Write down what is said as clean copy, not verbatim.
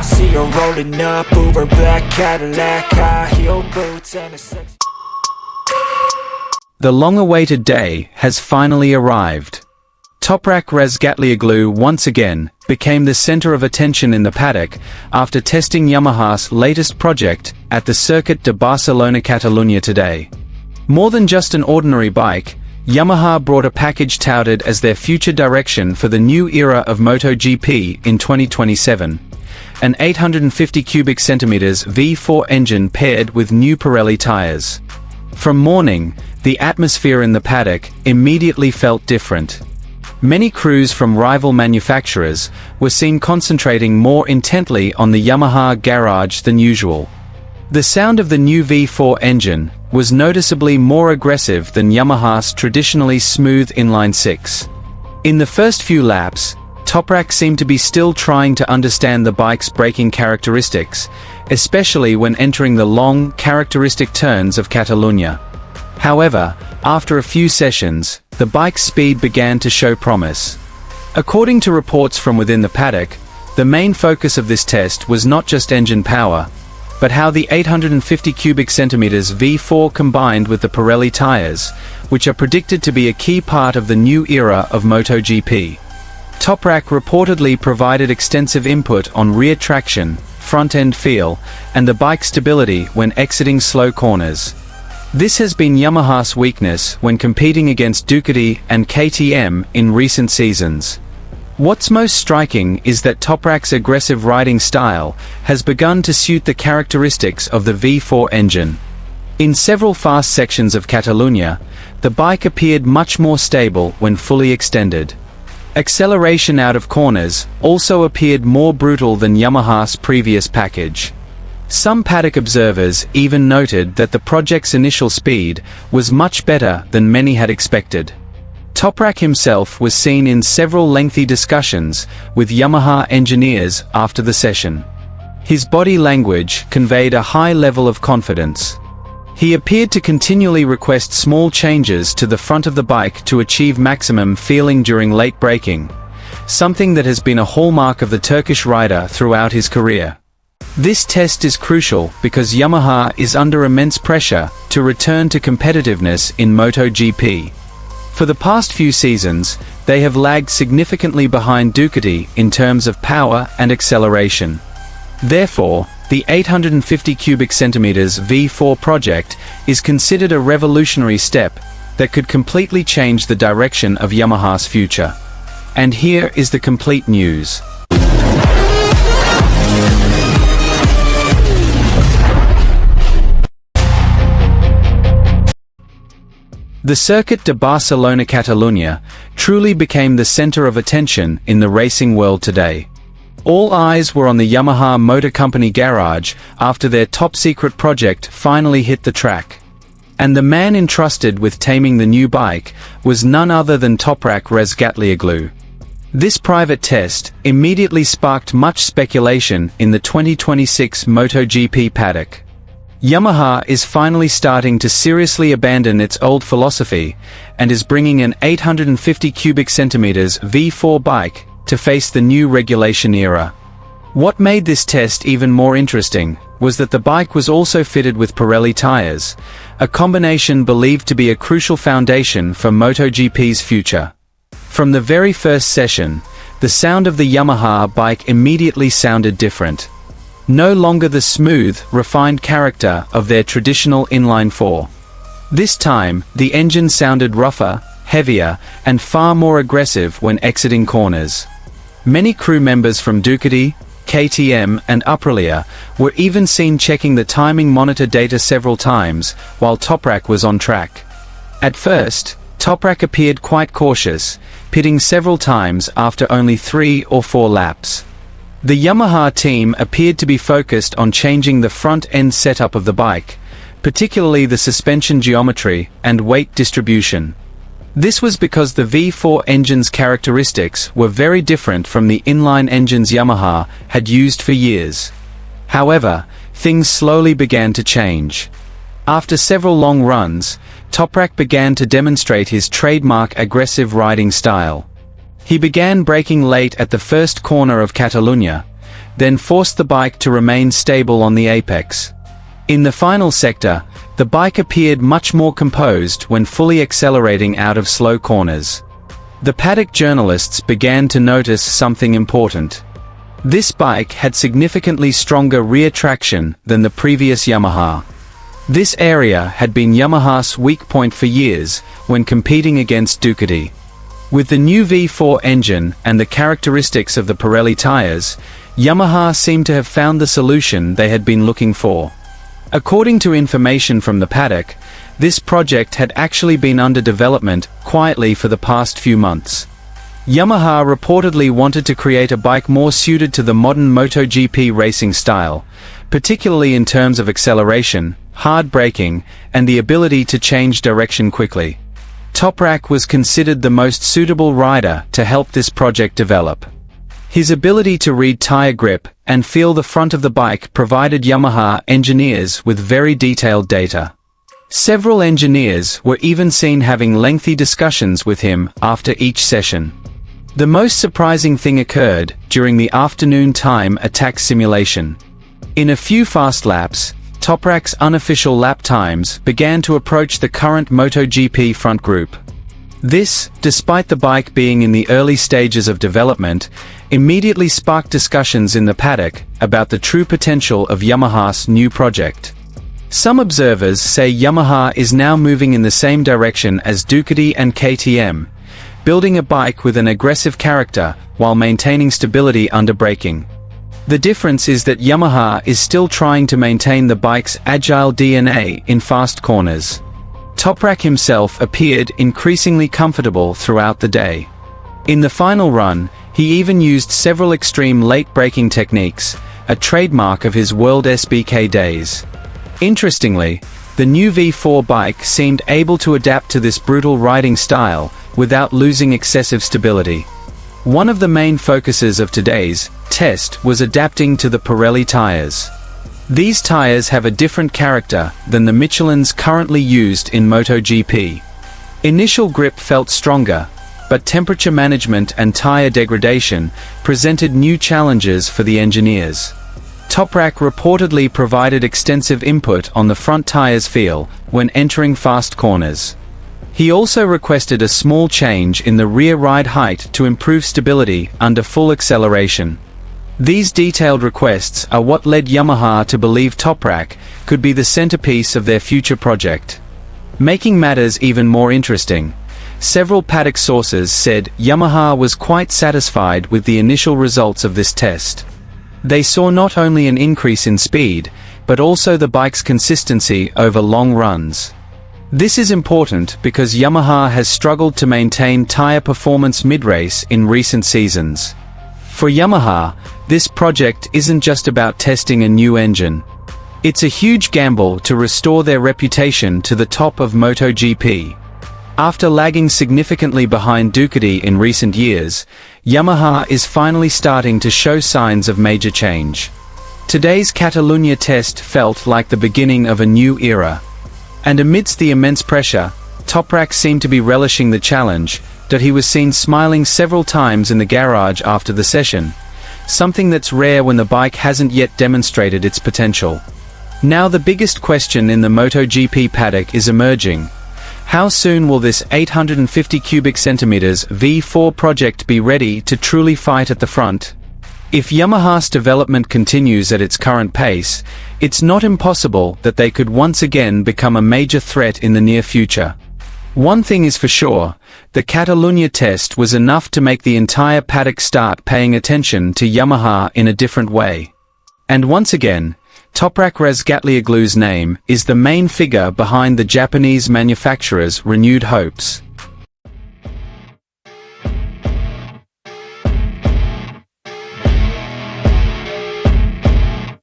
see her rolling up, Uber black Cadillac, high heel boots and a sex. The long-awaited day has finally arrived. Toprak Razgatlioglu once again became the center of attention in the paddock after testing Yamaha's latest project at the Circuit de Barcelona Catalunya today. More than just an ordinary bike, Yamaha brought a package touted as their future direction for the new era of MotoGP in 2027, an 850 cubic centimeters V4 engine paired with new Pirelli tires. From morning, the atmosphere in the paddock immediately felt different. Many crews from rival manufacturers were seen concentrating more intently on the Yamaha garage than usual. The sound of the new V4 engine was noticeably more aggressive than Yamaha's traditionally smooth inline-six. In the first few laps, Toprak seemed to be still trying to understand the bike's braking characteristics, especially when entering the long, characteristic turns of Catalunya. However, after a few sessions, the bike's speed began to show promise. According to reports from within the paddock, the main focus of this test was not just engine power, but how the 850 cubic centimeters V4 combined with the Pirelli tires, which are predicted to be a key part of the new era of MotoGP. Toprak reportedly provided extensive input on rear traction, front-end feel, and the bike stability when exiting slow corners. This has been Yamaha's weakness when competing against Ducati and KTM in recent seasons. What's most striking is that Toprak's aggressive riding style has begun to suit the characteristics of the V4 engine. In several fast sections of Catalunya, the bike appeared much more stable when fully extended. Acceleration out of corners also appeared more brutal than Yamaha's previous package. Some paddock observers even noted that the project's initial speed was much better than many had expected. Toprak himself was seen in several lengthy discussions with Yamaha engineers after the session. His body language conveyed a high level of confidence. He appeared to continually request small changes to the front of the bike to achieve maximum feeling during late braking, something that has been a hallmark of the Turkish rider throughout his career. This test is crucial because Yamaha is under immense pressure to return to competitiveness in MotoGP. For the past few seasons, they have lagged significantly behind Ducati in terms of power and acceleration. Therefore, the 850 cubic centimeters V4 project is considered a revolutionary step that could completely change the direction of Yamaha's future. And here is the complete news. The Circuit de Barcelona Catalunya truly became the center of attention in the racing world today. All eyes were on the Yamaha Motor Company garage after their top-secret project finally hit the track. And the man entrusted with taming the new bike was none other than Toprak Razgatlioglu. This private test immediately sparked much speculation in the 2026 MotoGP paddock. Yamaha is finally starting to seriously abandon its old philosophy and is bringing an 850 cubic centimeters V4 bike to face the new regulation era. What made this test even more interesting was that the bike was also fitted with Pirelli tires, a combination believed to be a crucial foundation for MotoGP's future. From the very first session, the sound of the Yamaha bike immediately sounded different. No longer the smooth, refined character of their traditional inline-four. This time, the engine sounded rougher, heavier, and far more aggressive when exiting corners. Many crew members from Ducati, KTM, and Aprilia were even seen checking the timing monitor data several times while Toprak was on track. At first, Toprak appeared quite cautious, pitting several times after only 3 or 4 laps. The Yamaha team appeared to be focused on changing the front-end setup of the bike, particularly the suspension geometry and weight distribution. This was because the V4 engine's characteristics were very different from the inline engines Yamaha had used for years. However, things slowly began to change. After several long runs, Toprak began to demonstrate his trademark aggressive riding style. He began braking late at the first corner of Catalunya, then forced the bike to remain stable on the apex. In the final sector, the bike appeared much more composed when fully accelerating out of slow corners. The Paddock journalists began to notice something important. This bike had significantly stronger rear traction than the previous Yamaha. This area had been Yamaha's weak point for years when competing against Ducati. With the new V4 engine and the characteristics of the Pirelli tires, Yamaha seemed to have found the solution they had been looking for. According to information from the Paddock, this project had actually been under development quietly for the past few months. Yamaha reportedly wanted to create a bike more suited to the modern MotoGP racing style, particularly in terms of acceleration, hard braking, and the ability to change direction quickly. Toprak was considered the most suitable rider to help this project develop. His ability to read tire grip and feel the front of the bike provided Yamaha engineers with very detailed data. Several engineers were even seen having lengthy discussions with him after each session. The most surprising thing occurred during the afternoon time attack simulation. In a few fast laps, Toprak's unofficial lap times began to approach the current MotoGP front group. This, despite the bike being in the early stages of development, immediately sparked discussions in the paddock about the true potential of Yamaha's new project. Some observers say Yamaha is now moving in the same direction as Ducati and KTM, building a bike with an aggressive character while maintaining stability under braking. The difference is that Yamaha is still trying to maintain the bike's agile DNA in fast corners. Toprak himself appeared increasingly comfortable throughout the day. In the final run, he even used several extreme late braking techniques, a trademark of his World SBK days. Interestingly, the new V4 bike seemed able to adapt to this brutal riding style without losing excessive stability. One of the main focuses of today's test was adapting to the Pirelli tires. These tires have a different character than the Michelin's currently used in MotoGP. Initial grip felt stronger, but temperature management and tire degradation presented new challenges for the engineers. Toprak reportedly provided extensive input on the front tire's feel when entering fast corners. He also requested a small change in the rear ride height to improve stability under full acceleration. These detailed requests are what led Yamaha to believe Toprak could be the centerpiece of their future project. Making matters even more interesting, several paddock sources said Yamaha was quite satisfied with the initial results of this test. They saw not only an increase in speed, but also the bike's consistency over long runs. This is important because Yamaha has struggled to maintain tire performance mid-race in recent seasons. For Yamaha, this project isn't just about testing a new engine. It's a huge gamble to restore their reputation to the top of MotoGP. After lagging significantly behind Ducati in recent years, Yamaha is finally starting to show signs of major change. Today's Catalunya test felt like the beginning of a new era. And amidst the immense pressure, Toprak seemed to be relishing the challenge, that he was seen smiling several times in the garage after the session, something that's rare when the bike hasn't yet demonstrated its potential. Now the biggest question in the MotoGP paddock is emerging. How soon will this 850 cubic centimeters V4 project be ready to truly fight at the front? If Yamaha's development continues at its current pace, it's not impossible that they could once again become a major threat in the near future. One thing is for sure, the Catalunya test was enough to make the entire paddock start paying attention to Yamaha in a different way. And once again, Toprak Razgatlioglu's name is the main figure behind the Japanese manufacturer's renewed hopes.